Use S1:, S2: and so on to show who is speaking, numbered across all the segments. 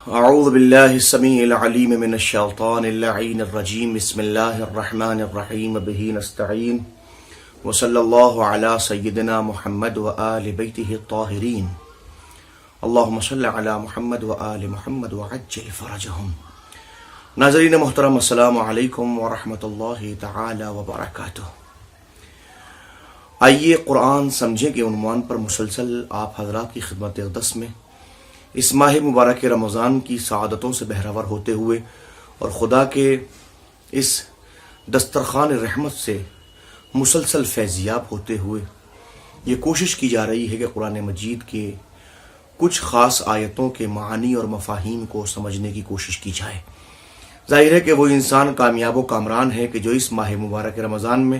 S1: اعوذ باللہ السمیع العلیم من الشیطان اللعین الرجیم بسم اللہ الرحمن الرحیم بہ نستعین وصلی اللہ علی سیدنا محمد وآل بیتہ الطاہرین اللہم صل علی محمد وآل محمد وعجل فرجہم۔ ناظرین محترم، السلام علیکم ورحمۃ اللہ تعالی وبرکاتہ۔ آئیے قرآن سمجھیں کے عنوان پر مسلسل آپ حضرات کی خدمت اقدس میں اس ماہ مبارک رمضان کی سعادتوں سے بہرور ہوتے ہوئے اور خدا کے اس دسترخوان رحمت سے مسلسل فیضیاب ہوتے ہوئے یہ کوشش کی جا رہی ہے کہ قرآن مجید کے کچھ خاص آیتوں کے معانی اور مفاہیم کو سمجھنے کی کوشش کی جائے۔ ظاہر ہے کہ وہ انسان کامیاب و کامران ہے کہ جو اس ماہ مبارک رمضان میں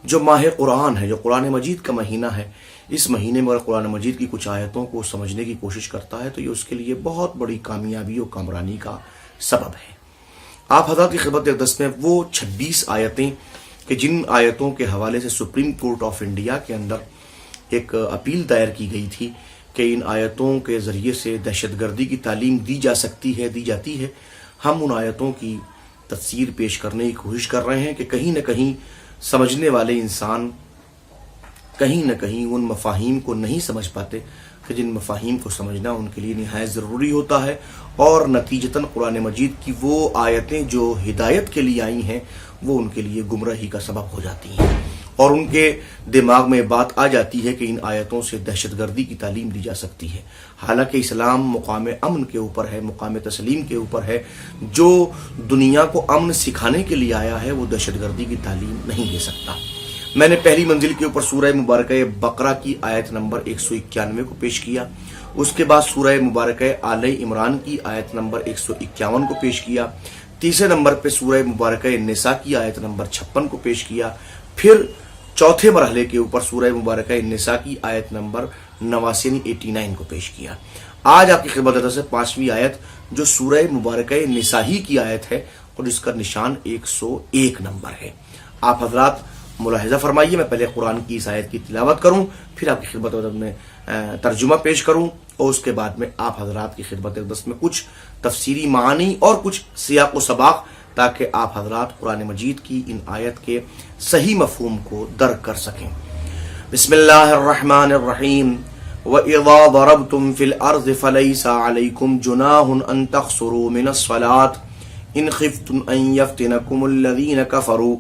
S1: جو ماہ قرآن ہے، جو قرآن مجید کا مہینہ ہے، اس مہینے میں قرآن مجید کی کچھ آیتوں کو سمجھنے کی کوشش کرتا ہے تو یہ اس کے لیے بہت بڑی کامیابی و کامرانی کا سبب ہے۔ آپ حضرات کی خدمت اقدس میں وہ 26 آیتیں کہ جن آیتوں کے حوالے سے سپریم کورٹ آف انڈیا کے اندر ایک اپیل دائر کی گئی تھی کہ ان آیتوں کے ذریعے سے دہشت گردی کی تعلیم دی جاتی ہے، ہم ان آیتوں کی تفسیر پیش کرنے کی کوشش کر رہے ہیں کہ کہیں نہ کہیں سمجھنے والے انسان کہیں نہ کہیں ان مفاہیم کو نہیں سمجھ پاتے کہ جن مفاہیم کو سمجھنا ان کے لیے نہایت ضروری ہوتا ہے، اور نتیجتاً قرآن مجید کی وہ آیتیں جو ہدایت کے لیے آئی ہیں وہ ان کے لیے گمراہی کا سبب ہو جاتی ہیں، اور ان کے دماغ میں بات آ جاتی ہے کہ ان آیتوں سے دہشت گردی کی تعلیم دی جا سکتی ہے، حالانکہ اسلام مقام امن کے اوپر ہے، مقام تسلیم کے اوپر ہے۔ جو دنیا کو امن سکھانے کے لیے آیا ہے وہ دہشت گردی کی تعلیم نہیں دے سکتا۔ میں نے پہلی منزل کے اوپر سورہ مبارکہ بقرہ کی آیت نمبر 191 کو پیش کیا، اس کے بعد سورہ مبارکہ آل عمران کی آیت نمبر 151 کو پیش کیا، تیسرے نمبر پہ سورہ مبارکہ نساء کی آیت نمبر 56 کو پیش کیا، پھر چوتھے مرحلے کے اوپر سورہ مبارکہ نساء کی آیت نمبر 89 کو پیش کیا۔ آج آپ کی خدمت سے 5ویں آیت جو سورہ مبارکہ نساء ہی کی آیت ہے اور جس کا نشان 101 نمبر ہے۔ آپ حضرات ملاحظہ فرمائیے، میں پہلے قرآن کی اس آیت کی تلاوت کروں، پھر آپ کی خدمت میں ترجمہ پیش کروں، اور اس کے بعد میں آپ حضرات کی خدمت اقدس میں کچھ تفسیری معانی اور کچھ سیاق و سباق، تاکہ آپ حضرات قرآن مجید کی ان آیت کے صحیح مفہوم کو درک کر سکیں۔ بسم اللہ الرحمن الرحیم۔ وَإِذَا ضَرَبْتُمْ فِي الْأَرْضِ فَلَيْسَ عَلَيْكُمْ جُنَاحٌ أَن تَقْصُرُوا مِنَ الصَّلَاةِ إِنْ خِفْتُمْ أَن يَفْتِنَكُمُ الَّذِينَ كَفَرُوا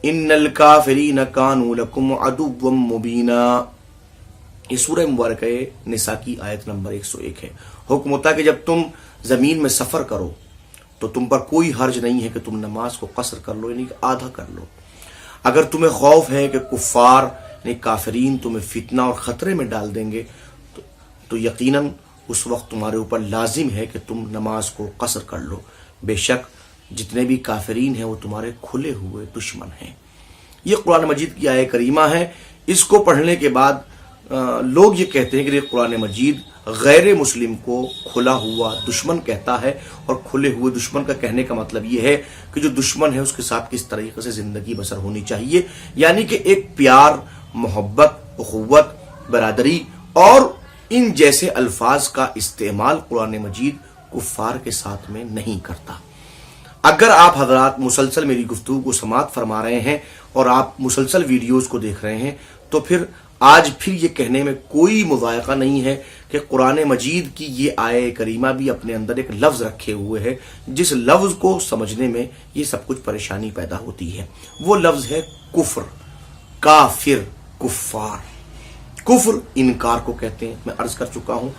S1: ان الکافرین کانوا لکم عدوا مبینا۔ یہ سورہ مبارکہ نساء کی آیت نمبر 101 ہے۔ حکم ہوتا ہے کہ جب تم زمین میں سفر کرو تو تم پر کوئی حرج نہیں ہے کہ تم نماز کو قصر کر لو، یعنی کہ آدھا کر لو۔ اگر تمہیں خوف ہے کہ کفار یعنی کافرین تمہیں فتنہ اور خطرے میں ڈال دیں گے تو یقیناً اس وقت تمہارے اوپر لازم ہے کہ تم نماز کو قصر کر لو، بے شک جتنے بھی کافرین ہیں وہ تمہارے کھلے ہوئے دشمن ہیں۔ یہ قرآن مجید کی آیت کریمہ ہے۔ اس کو پڑھنے کے بعد لوگ یہ کہتے ہیں کہ یہ قرآن مجید غیر مسلم کو کھلا ہوا دشمن کہتا ہے، اور کھلے ہوئے دشمن کا کہنے کا مطلب یہ ہے کہ جو دشمن ہے اس کے ساتھ کس طریقے سے زندگی بسر ہونی چاہیے، یعنی کہ ایک پیار، محبت، اخوت، برادری اور ان جیسے الفاظ کا استعمال قرآن مجید کفار کے ساتھ میں نہیں کرتا۔ اگر آپ حضرات مسلسل میری گفتگو کو سماعت فرما رہے ہیں اور آپ مسلسل ویڈیوز کو دیکھ رہے ہیں تو پھر آج یہ کہنے میں کوئی مذائقہ نہیں ہے کہ قرآن مجید کی یہ آیت کریمہ بھی اپنے اندر ایک لفظ رکھے ہوئے ہے جس لفظ کو سمجھنے میں یہ سب کچھ پریشانی پیدا ہوتی ہے۔ وہ لفظ ہے کفر، کافر، کفار۔ کفر انکار کو کہتے ہیں، میں عرض کر چکا ہوں۔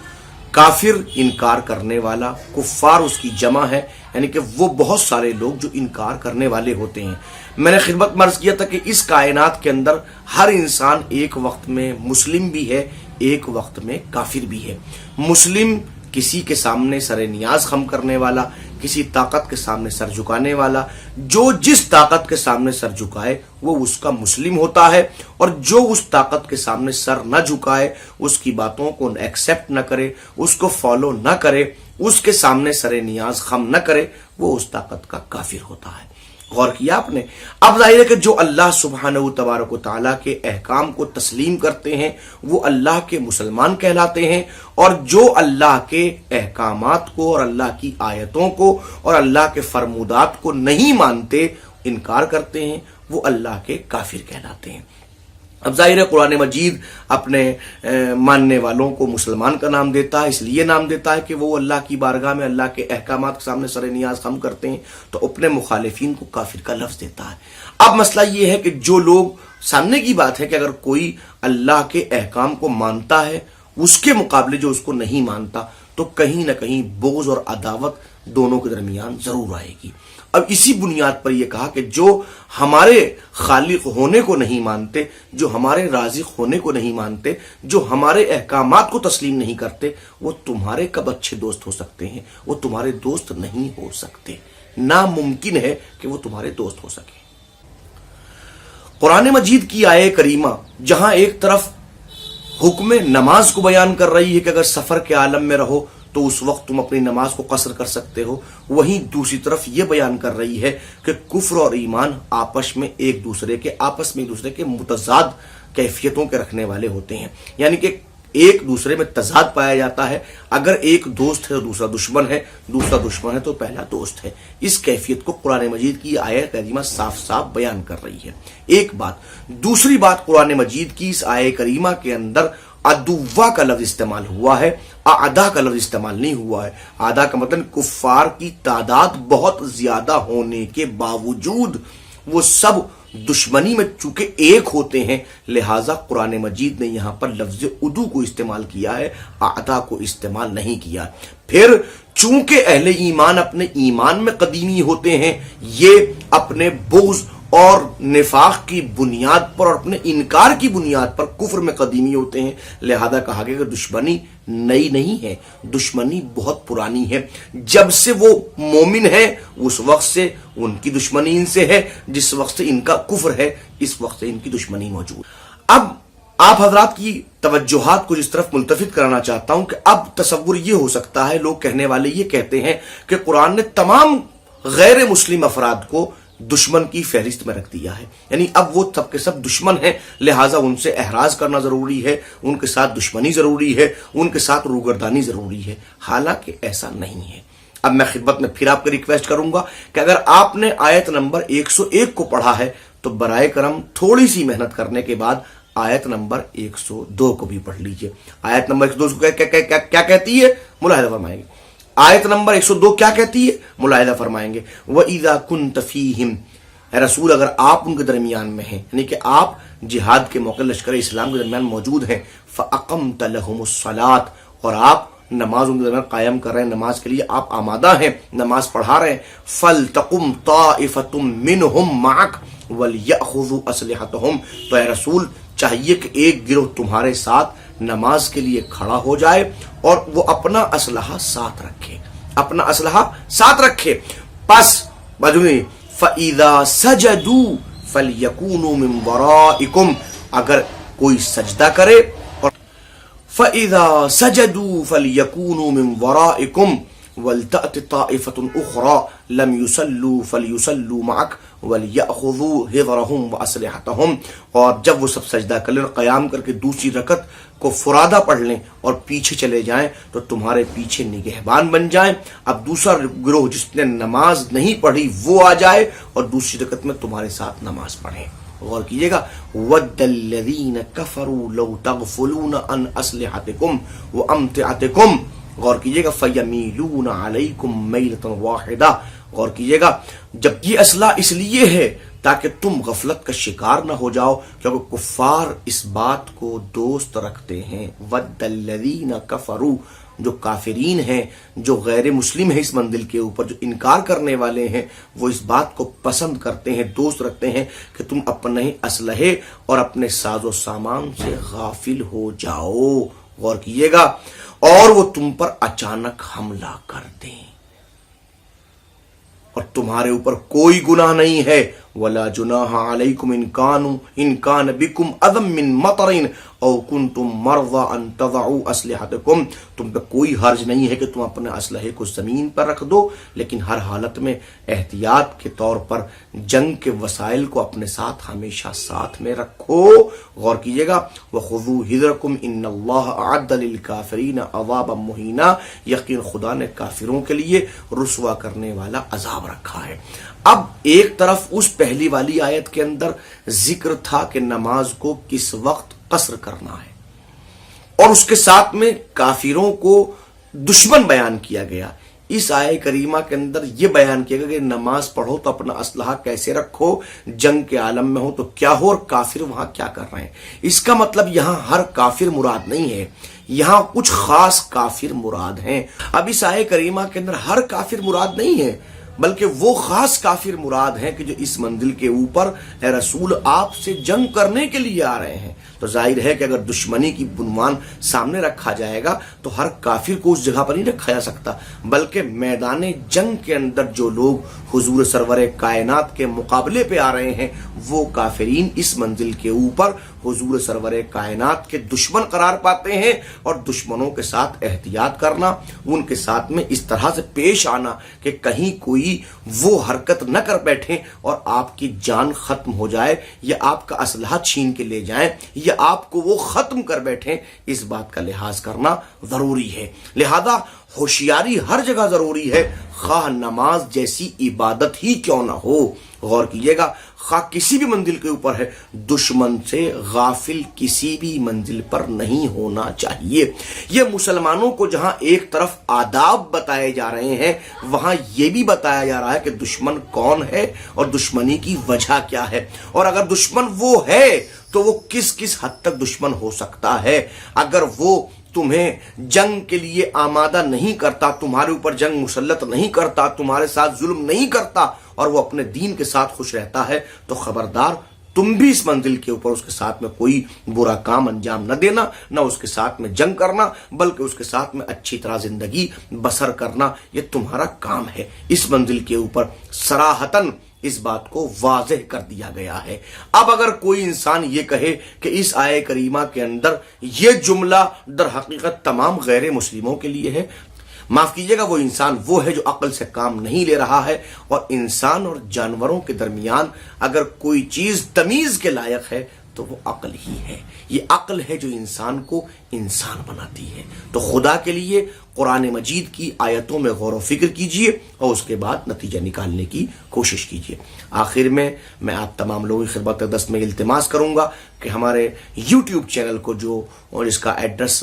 S1: کافر انکار کرنے والا، کفار اس کی جمع ہے، یعنی کہ وہ بہت سارے لوگ جو انکار کرنے والے ہوتے ہیں۔ میں نے خدمت میں عرض کیا تھا کہ اس کائنات کے اندر ہر انسان ایک وقت میں مسلم بھی ہے، ایک وقت میں کافر بھی ہے۔ مسلم کسی کے سامنے سر نیاز خم کرنے والا، کسی طاقت کے سامنے سر جھکانے والا، جو جس طاقت کے سامنے سر جھکائے وہ اس کا مسلم ہوتا ہے، اور جو اس طاقت کے سامنے سر نہ جھکائے، اس کی باتوں کو ایکسیپٹ نہ کرے، اس کو فالو نہ کرے، اس کے سامنے سر نیاز خم نہ کرے، وہ اس طاقت کا کافر ہوتا ہے۔ غور کیا آپ نے؟ اب ظاہر ہے کہ جو اللہ سبحانہ و تبارک و تعالیٰ کے احکام کو تسلیم کرتے ہیں وہ اللہ کے مسلمان کہلاتے ہیں، اور جو اللہ کے احکامات کو اور اللہ کی آیتوں کو اور اللہ کے فرمودات کو نہیں مانتے، انکار کرتے ہیں، وہ اللہ کے کافر کہلاتے ہیں۔ اب ظاہر ہے قرآن مجید اپنے ماننے والوں کو مسلمان کا نام دیتا ہے، اس لیے نام دیتا ہے کہ وہ اللہ کی بارگاہ میں اللہ کے احکامات کے سامنے سر نیاز خم کرتے ہیں، تو اپنے مخالفین کو کافر کا لفظ دیتا ہے۔ اب مسئلہ یہ ہے کہ جو لوگ، سامنے کی بات ہے کہ اگر کوئی اللہ کے احکام کو مانتا ہے، اس کے مقابلے جو اس کو نہیں مانتا، تو کہیں نہ کہیں بغض اور عداوت دونوں کے درمیان ضرور آئے گی۔ اب اسی بنیاد پر یہ کہا کہ جو ہمارے خالق ہونے کو نہیں مانتے، جو ہمارے رازق ہونے کو نہیں مانتے، جو ہمارے احکامات کو تسلیم نہیں کرتے، وہ تمہارے کب اچھے دوست ہو سکتے ہیں؟ وہ تمہارے دوست نہیں ہو سکتے، ناممکن ہے کہ وہ تمہارے دوست ہو سکے۔ قرآن مجید کی آیہ کریمہ جہاں ایک طرف حکم نماز کو بیان کر رہی ہے کہ اگر سفر کے عالم میں رہو تو اس وقت تم اپنی نماز کو قصر کر سکتے ہو، وہیں دوسری طرف یہ بیان کر رہی ہے کہ کفر اور ایمان آپس میں ایک دوسرے کے متضاد کیفیتوں کے رکھنے والے ہوتے ہیں، یعنی کہ ایک دوسرے میں تضاد پایا جاتا ہے۔ اگر ایک دوست ہے تو دوسرا دشمن ہے، دوسرا دشمن ہے تو پہلا دوست ہے۔ اس کیفیت کو قرآن مجید کی آیت کریمہ صاف صاف بیان کر رہی ہے، ایک بات۔ دوسری بات، قرآن مجید کی اس آیت کریمہ کے اندر عدوہ کا لفظ استعمال ہوا ہے، اعداء کا لفظ استعمال نہیں ہوا ہے۔ اعداء کا مطلب کفار کی تعداد بہت زیادہ ہونے کے باوجود وہ سب دشمنی میں چونکہ ایک ہوتے ہیں، لہٰذا قرآن مجید نے یہاں پر لفظ عدو کو استعمال کیا ہے، اعداء کو استعمال نہیں کیا۔ پھر چونکہ اہل ایمان اپنے ایمان میں قدیمی ہوتے ہیں، یہ اپنے بغض اور نفاق کی بنیاد پر اور اپنے انکار کی بنیاد پر کفر میں قدیمی ہوتے ہیں، لہذا کہا گیا کہ دشمنی نئی نہیں ہے، دشمنی بہت پرانی ہے۔ جب سے وہ مومن ہے اس وقت سے ان کی دشمنی ان سے ہے، جس وقت سے ان کا کفر ہے اس وقت سے ان کی دشمنی موجود۔ اب آپ حضرات کی توجہات کو اس طرف ملتفت کرانا چاہتا ہوں کہ اب تصور یہ ہو سکتا ہے، لوگ کہنے والے یہ کہتے ہیں کہ قرآن نے تمام غیر مسلم افراد کو دشمن کی فہرست میں رکھ دیا ہے، یعنی اب وہ سب کے سب دشمن ہیں، لہٰذا ان سے احراز کرنا ضروری ہے، ان کے ساتھ دشمنی ضروری ہے، ان کے ساتھ روگردانی ضروری ہے، حالانکہ ایسا نہیں ہے۔ اب میں خدمت میں پھر آپ کو ریکویسٹ کروں گا کہ اگر آپ نے آیت نمبر 101 کو پڑھا ہے تو برائے کرم تھوڑی سی محنت کرنے کے بعد آیت نمبر 102 کو بھی پڑھ لیجئے۔ آیت نمبر 102 کیا کہتی ہے؟ ملاحظہ فرمائیں گے۔ آیت نمبر 102 کیا کہتی ہے؟ ملاحظہ فرمائیں گے۔ وَإِذَا كُنْتَ فِيهِمْ، اے رسول اگر آپ ان کے درمیان میں ہیں، یعنی کہ آپ جہاد کے موقع لشکر اسلام کے درمیان موجود ہیں، فَأَقَمْتَ لَهُمُ الصَّلَاةَ، اور آپ نماز ان کے درمیان قائم کر رہے ہیں، نماز کے لیے آپ آمادہ ہیں، نماز پڑھا رہے ہیں، فَلْتَقُمْ طَائِفَةٌ مِّنْهُمْ مَعَكَ وَلْيَأْخُذُوا أَسْلِحَتَهُمْ، تو اے رسول چاہیے کہ ایک گروہ تمہارے ساتھ نماز کے لیے کھڑا ہو جائے اور وہ اپنا اسلحہ ساتھ رکھے، اپنا اسلحہ ساتھ رکھے۔ پس فَإِذَا سَجَدُوا فَلْيَكُونُوا مِنْ وَرَائِكُمْ، اگر کوئی سجدہ کرے، اور فَإِذَا سَجَدُوا فَلْيَكُونُوا مِنْ وَرَائِكُمْ وَلْتَأْتِ طَائِفَةٌ أُخْرَى لَمْ يُصَلُّوا فَلْيُصَلُّوا مَعَكَ وَلْيَأْخُذُوا حِذْرَهُمْ وَأَسْلِحَتَهُمْ، اور جب وہ سب سجدہ کر لیں اور قیام کر کے دوسری رکعت کو فرادہ پڑھ لیں اور پیچھے چلے جائیں تو تمہارے پیچھے نگہبان بن جائیں۔ اب دوسرا گروہ جس نے نماز نہیں پڑھی وہ آ جائے اور دوسری رکعت میں تمہارے ساتھ نماز پڑھیں۔ غور کیجئے گا، وَدَّ الَّذِينَ كَفَرُوا لَوْ تَغْفُلُونَ عَنْ أَسْلِحَتِكُمْ وَأَمْتِعَتِكُمْ، غور کیجئے گا، فَيَمِيلُونَ عَلَيْكُمْ مَيْلَةً وَاحِدَةً، غور کیجئے گا، جب یہ اسلحہ اس لیے ہے تاکہ تم غفلت کا شکار نہ ہو جاؤ، کیونکہ کفار اس بات کو دوست رکھتے ہیں۔ وَدَّ الَّذِينَ كَفَرُوا، جو کافرین ہیں، جو غیر مسلم ہیں اس منزل کے اوپر، جو انکار کرنے والے ہیں، وہ اس بات کو پسند کرتے ہیں، دوست رکھتے ہیں کہ تم اپنے اسلحے اور اپنے ساز و سامان سے غافل ہو جاؤ، غور کیجئے گا، اور وہ تم پر اچانک حملہ کر دیں اور تمہارے اوپر کوئی گناہ نہیں ہے۔ وَلَا جُنَاحَ عَلَيْكُمْ إِن كَانَ بِكُمْ أَذًى مِّن مَطَرٍ، او کنتم مرضی ان تضعوا اسلحتکم، تم پہ کوئی حرج نہیں ہے کہ تم اپنے اسلحے کو زمین پر رکھ دو، لیکن ہر حالت میں احتیاط کے طور پر جنگ کے وسائل کو اپنے ساتھ ہمیشہ ساتھ میں رکھو۔ غور کیجئے گا، وَخُذُوا حِذْرَكُمْ إِنَّ اللَّهَ أَعَدَّ لِلْكَافِرِينَ عَذَابًا مُهِينًا، یقین خدا نے کافروں کے لیے رسوا کرنے والا عذاب رکھا ہے۔ اب ایک طرف اس پہلی والی آیت کے اندر ذکر تھا کہ نماز کو کس وقت قصر کرنا ہے، اور اس کے ساتھ میں کافروں کو دشمن بیان کیا گیا۔ اس آیہ کریمہ کے اندر یہ بیان کیا گیا کہ نماز پڑھو تو اپنا اسلحہ کیسے رکھو، جنگ کے عالم میں ہو تو کیا ہو، اور کافر وہاں کیا کر رہے ہیں۔ اس کا مطلب یہاں ہر کافر مراد نہیں ہے، یہاں کچھ خاص کافر مراد ہیں۔ اب اس آیہ کریمہ کے اندر ہر کافر مراد نہیں ہے، بلکہ وہ خاص کافر مراد ہیں کہ جو اس منزل کے اوپر اے رسول آپ سے جنگ کرنے کے لیے آ رہے ہیں۔ تو ظاہر ہے کہ اگر دشمنی کی عنوان سامنے رکھا جائے گا تو ہر کافر کو اس جگہ پر نہیں رکھا جا سکتا، بلکہ میدان جنگ کے اندر جو لوگ حضور سرور کائنات کے مقابلے پہ آ رہے ہیں وہ کافرین اس منزل کے اوپر حضور سرور کائنات کے دشمن قرار پاتے ہیں، اور دشمنوں کے ساتھ احتیاط کرنا، ان کے ساتھ میں اس طرح سے پیش آنا کہ کہیں کوئی وہ حرکت نہ کر بیٹھیں اور آپ کی جان ختم ہو جائے، یا آپ کا اسلحہ چھین کے لے جائیں، یا آپ کو وہ ختم کر بیٹھیں، اس بات کا لحاظ کرنا ضروری ہے۔ لہذا ہوشیاری ہر جگہ ضروری ہے، خواہ نماز جیسی عبادت ہی کیوں نہ ہو۔ غور کیجئے گا، خواہ کسی بھی منزل کے اوپر ہے، دشمن سے غافل کسی بھی منزل پر نہیں ہونا چاہیے۔ یہ مسلمانوں کو جہاں ایک طرف آداب بتائے جا رہے ہیں، وہاں یہ بھی بتایا جا رہا ہے کہ دشمن کون ہے اور دشمنی کی وجہ کیا ہے، اور اگر دشمن وہ ہے تو وہ کس کس حد تک دشمن ہو سکتا ہے۔ اگر وہ تمہیں جنگ کے لیے آمادہ نہیں کرتا، تمہارے اوپر جنگ مسلط نہیں کرتا، تمہارے ساتھ ظلم نہیں کرتا، اور وہ اپنے دین کے ساتھ خوش رہتا ہے، تو خبردار تم بھی اس منزل کے اوپر اس کے ساتھ میں کوئی برا کام انجام نہ دینا، نہ اس کے ساتھ میں جنگ کرنا، بلکہ اس کے ساتھ میں اچھی طرح زندگی بسر کرنا، یہ تمہارا کام ہے۔ اس منزل کے اوپر صراحتاً اس بات کو واضح کر دیا گیا ہے۔ اب اگر کوئی انسان یہ کہے کہ اس آیہ کریمہ کے اندر یہ جملہ در حقیقت تمام غیر مسلموں کے لیے ہے، معاف کیجئے گا، وہ انسان وہ ہے جو عقل سے کام نہیں لے رہا ہے، اور انسان اور جانوروں کے درمیان اگر کوئی چیز تمیز کے لائق ہے تو وہ عقل ہی ہے۔ یہ عقل ہے جو انسان کو انسان بناتی ہے۔ تو خدا کے لیے قرآن مجید کی آیتوں میں غور و فکر کیجئے اور اس کے بعد نتیجہ نکالنے کی کوشش کیجئے۔ آخر میں آپ تمام لوگوں کی خدمت اقدس میں التماس کروں گا کہ ہمارے یوٹیوب چینل کو جو، اور اس کا ایڈریس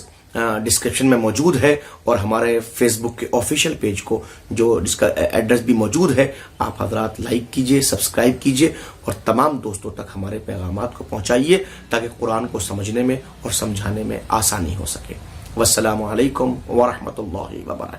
S1: ڈسکرپشن میں موجود ہے، اور ہمارے فیس بک کے آفیشیل پیج کو جو جس کا ایڈریس بھی موجود ہے، آپ حضرات لائک کیجئے، سبسکرائب کیجئے، اور تمام دوستوں تک ہمارے پیغامات کو پہنچائیے تاکہ قرآن کو سمجھنے میں اور سمجھانے میں آسانی ہو سکے۔ والسلام علیکم ورحمۃ اللہ وبرکاتہ۔